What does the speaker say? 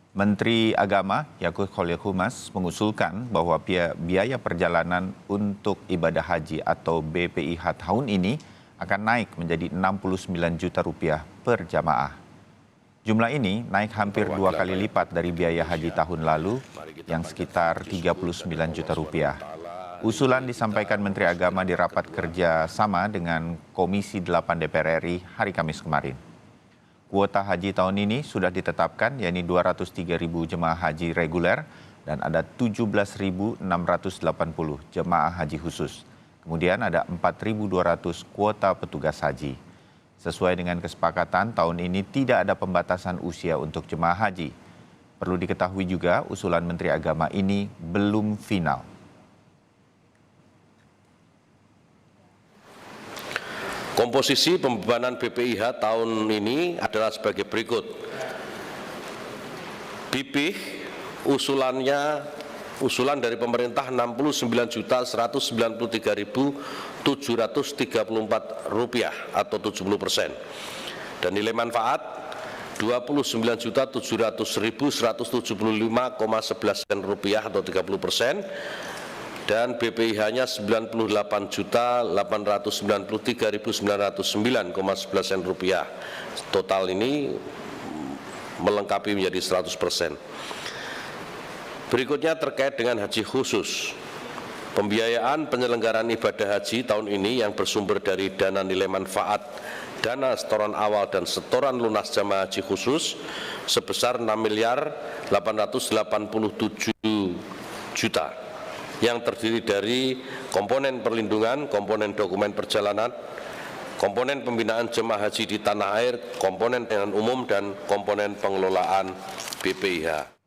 Menteri Agama Yakut Khalil Qumas mengusulkan bahwa biaya perjalanan untuk ibadah haji atau BPIH tahun ini akan naik menjadi Rp69 juta per jamaah. Jumlah ini naik hampir 2 kali lipat dari biaya haji tahun lalu yang sekitar Rp39 juta. Usulan disampaikan Menteri Agama di rapat kerja sama dengan Komisi 8 DPR RI hari Kamis kemarin. Kuota haji tahun ini sudah ditetapkan, yakni 203.000 jemaah haji reguler dan ada 17.680 jemaah haji khusus. Kemudian ada 4.200 kuota petugas haji. Sesuai dengan kesepakatan, tahun ini tidak ada pembatasan usia untuk jemaah haji. Perlu diketahui juga, usulan Menteri Agama ini belum final. Komposisi pembebanan BPIH tahun ini adalah sebagai berikut. BPIH usulan dari pemerintah Rp69.193.734 atau 70%. Dan nilai manfaat Rp29.700.175,11 atau 30%. Dan BPIH-nya Rp98.893.909,11. Total ini melengkapi menjadi 100%. Berikutnya terkait dengan haji khusus. Pembiayaan penyelenggaraan ibadah haji tahun ini yang bersumber dari dana nilai manfaat, dana setoran awal dan setoran lunas jamaah haji khusus sebesar Rp6.887 juta. Yang terdiri dari komponen perlindungan, komponen dokumen perjalanan, komponen pembinaan jemaah haji di tanah air, komponen pelayanan umum, dan komponen pengelolaan BPIH.